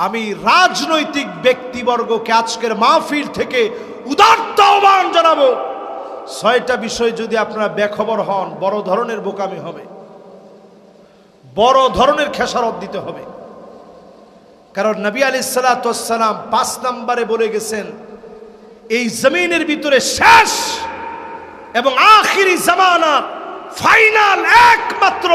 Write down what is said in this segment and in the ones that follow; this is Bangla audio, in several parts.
আমি রাজনৈতিক ব্যক্তিবর্গকে আজকের মাহফিল থেকে উদাত্ত আহ্বান জানাবো, 6টা বিষয় যদি আপনারা বেখবর হন, বড় ধরনের বোকামি হবে, বড় ধরনের খেসারত দিতে হবে। কারণ নবী আলাইহিস সালাতু ওয়াস সালাম 5 নম্বরে বলে গেছেন, এই জমিনের ভিতরে শেষ এবং আখিরি জামানা ফাইনাল একমাত্র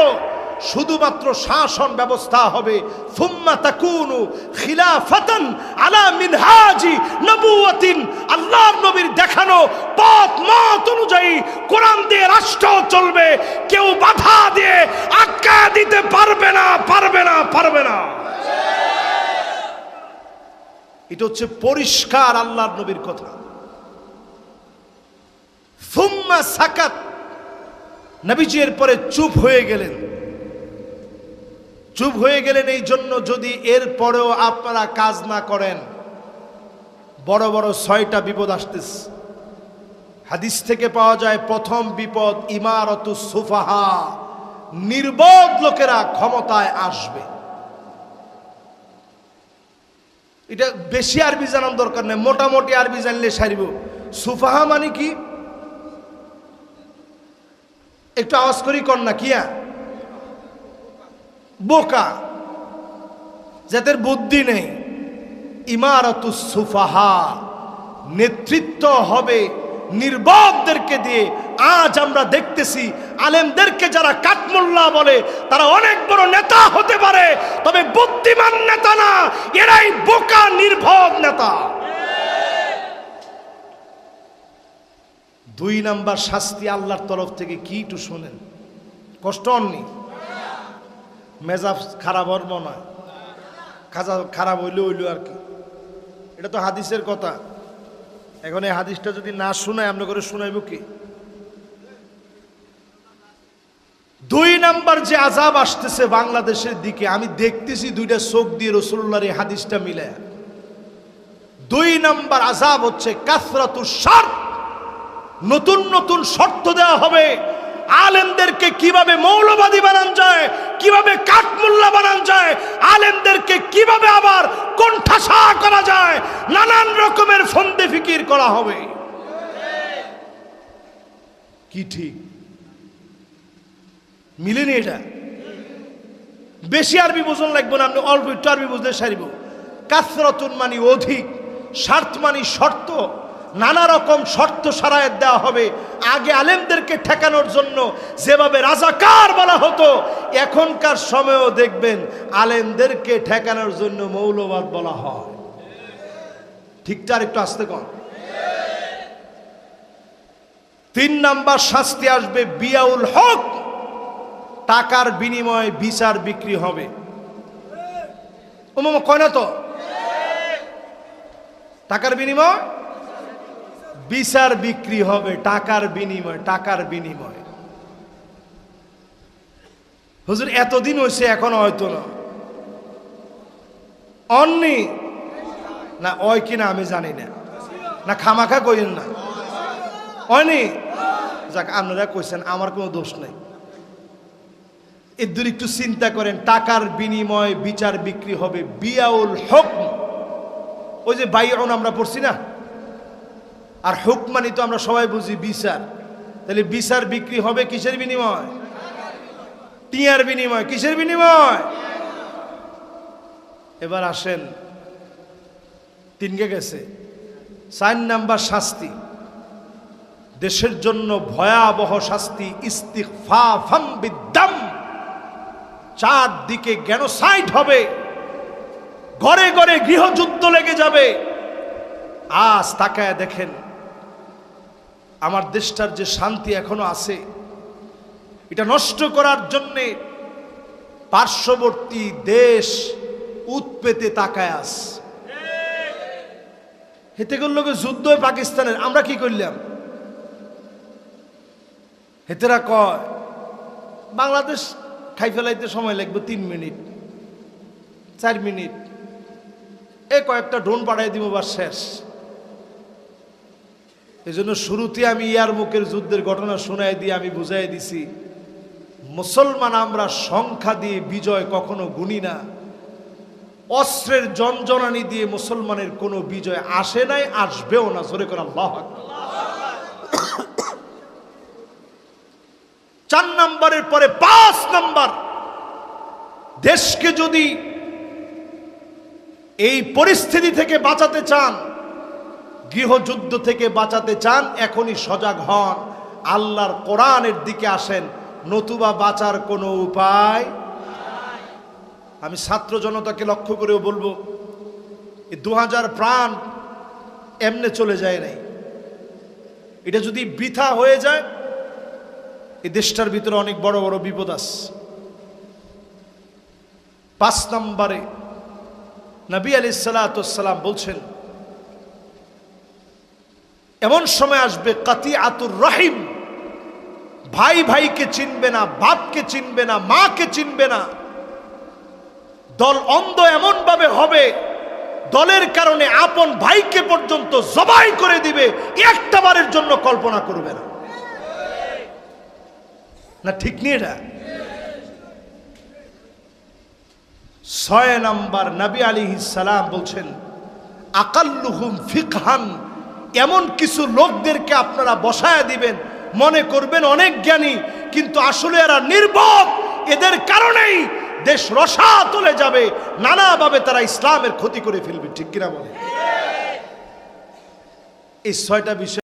শুধুমাত্র শাসন ব্যবস্থা হবে, সুম্মা তাকুনু খিলাফাতান আলা মিনহাজি নবুওয়াতিন, আল্লাহর নবীর দেখানো পথ মত অনুযায়ী কোরআন দিয়ে রাষ্ট্র চলবে, কেউ বাধা দিয়ে আটকা দিতে পারবে না, পারবে না, পারবে না। এটা হচ্ছে পরিষ্কার আল্লাহর নবীর কথা। সুম্মা সাকাত, নবীজি এর পরে চুপ হয়ে গেলেন। চুপ হয়ে গেলেন এই জন্য, যদি এর পরেও আপনারা কাজ না করেন বড় বড় 6টা বিপদ আসতেছে। হাদিস থেকে পাওয়া যায়, প্রথম বিপদ ইমারাতুস সুফাহা, নির্বোধ লোকেরা ক্ষমতায় আসবে। এটা বেশি আরবি জানার দরকার নেই, মোটামুটি আরবি জানলে সারিব। সুফাহা মানে কি? একটু আওয়াজ করি কর না, কিয়া বোকা, যাদের বুদ্ধি নেই। ইমারাতুস সুফাহা, নেতৃত্ব হবে নির্বোধদেরকে দিয়ে। আজ আমরা দেখতেছি আলেমদেরকে যারা কাঠমোল্লা বলে, তারা অনেক বড় নেতা হতে পারে, তবে বুদ্ধিমান নেতা না, এরাই বোকা নির্বোধ নেতা। 2 নাম্বার শাস্তি আল্লাহর তরফ থেকে কি, একটু শোনেন, কষ্ট হননি? মেজাজ খারাপ হর মনে হয়, খারাপ হইলে হইল আর কি, এটা তো হাদিসের কথা। এখন এই হাদিসটা যদি না শোনায়, আমরা করে শোনাইব কি? 2 নাম্বার যে আযাব আসতেছে বাংলাদেশের দিকে, আমি দেখতেছি 2টা চোখ দিয়ে রাসূলুল্লাহর এই হাদিসটা মিলে। 2 নাম্বার আযাব হচ্ছে কাসরাতুশ শর্ত, নতুন নতুন শর্ত দেওয়া হবে। আলেমদেরকে কিভাবে মৌলবাদী বানানো যায়, কিভাবে কাঠমোল্লা বানানো যায়, আলেমদেরকে কিভাবে আবার কোণঠাসা করা যায়, নানান রকমের ফন্দে ফিকির করা হবে। কি ঠিক মিলেনি? এটা বেশি আরবি বুঝন লাগবে না, আপনি অল্প একটু আরবি বুঝলে সারিব। কাসরাতুন মানে অধিক, শর্ত মানে শর্ত, নানা রকম শর্ত সারায়াত দেওয়া হবে। আগে আলেমদেরকে ঠেকানোর জন্য যেভাবে রাজাকার বলা হতো, এখনকার সময়েও দেখবেন আলেমদেরকে ঠেকানোর জন্য মৌলবাদ বলা হয়। ঠিকঠাক একটু আস্তে কম। 3 নাম্বার শাস্তি আসবে বিয়াউল হক, টাকার বিনিময়ে বিচার বিক্রি হবে। ও মামা কয় না তো, টাকার বিনিময় বিচার বিক্রি হবে, টাকার বিনিময়, টাকার বিনিময়। হুজুর এতদিন হয়েছে, এখনো হয়তো না, অন্যি না ওই কিনা আমি জানি না, না খামাখা কইেন না, হয়নি। যাক, আপনারা কইছেন, আমার কোনো দোষ নাই। এর একটু চিন্তা করেন, টাকার বিনিময়ে বিচার বিক্রি হবে, বিয়াউল হুকম। ওই যে বাইউন আমরা পড়ছি না, আর হুকম মানে তো আমরা সবাই বুঝি বিচার। তাহলে বিচার বিক্রি হবে কিসের বিনিময়? টিয়ার বিনিময়। কিসের বিনিময়? এবার আসেন, 3 গেছে। 4 নাম্বার শাস্তি, দেশের জন্য ভয়াবহ শাস্তি, ইস্তিগফাফাম বিদ্দাম। 4 দিকে জেনোসাইড হবে, ঘরে ঘরে গৃহযুদ্ধ লেগে যাবে। আজ তাকায় দেখেন, আমার দেশটার যে শান্তি এখনো আছে, এটা নষ্ট করার জন্যে পার্শ্ববর্তী দেশ উৎপেতে তাকায় আস। হেতে করল যুদ্ধ পাকিস্তানের, আমরা কি করলাম? হেতেরা কয় বাংলাদেশ খাই ফেলাইতে সময় লাগবে 3 মিনিট 4 মিনিট, এ কয়েকটা ড্রোন পাঠাই দিব, বা শেষ। এই জন্য শুরুতে আমি ইয়ারমুকের যুদ্ধের ঘটনা শোনাই দিয়ে আমি বুঝাই দিছি, মুসলমান আমরা সংখ্যা দিয়ে বিজয় কখনো গুনি না, অস্ত্রের জনজনানি দিয়ে মুসলমানের কোনো বিজয় আসে নাই, আসবেও না। জোরে করে আল্লাহু আকবার। 4 নম্বরের পরে 5 নম্বর, দেশকে যদি এই পরিস্থিতি থেকে বাঁচাতে চান, গৃহযুদ্ধ থেকে বাঁচাতে চান, এখনই সজাগ হন, আল্লাহর কোরআনের দিকে আসেন, নতুবা বাঁচার কোনো উপায়। আমি ছাত্র জনতাকে লক্ষ্য করেও বলবো, এই 2000 প্রাণ এমনে চলে যায় নাই। এটা যদি বৃথা হয়ে যায়, এই দেশটার ভিতরে অনেক বড় বড় বিপদ আছে। 5 নম্বরে নবী আলাইহিস সালাতু ওয়াস সালাম বলছেন, এমন সময় আসবে কাতিআতুর রহিম, ভাই ভাইকে চিনবে না, বাপকে চিনবে না, মাকে চিনবে না। দল অন্ধ এমন ভাবে হবে, দলের কারণে আপন ভাইকে পর্যন্ত জবাই করে দিবে, একটা বারের জন্য কল্পনা করবে না। না ঠিক নেই এটা? 6 নম্বর নবী আলাইহিস সালাম বলছেন, আকাল্লুহুম ফিকহান, এমন কিছু লোকদেরকে আপনারা বসায়া দিবেন, মনে করবেন অনেক জ্ঞানী, কিন্তু আসলে এরা নির্বোধ। এদের কারণেই দেশ রসাতলে যাবে, নানাভাবে তারা ইসলামের ক্ষতি করে ফেলবে। ঠিক কিনা বলে? এই 6টা বিষয়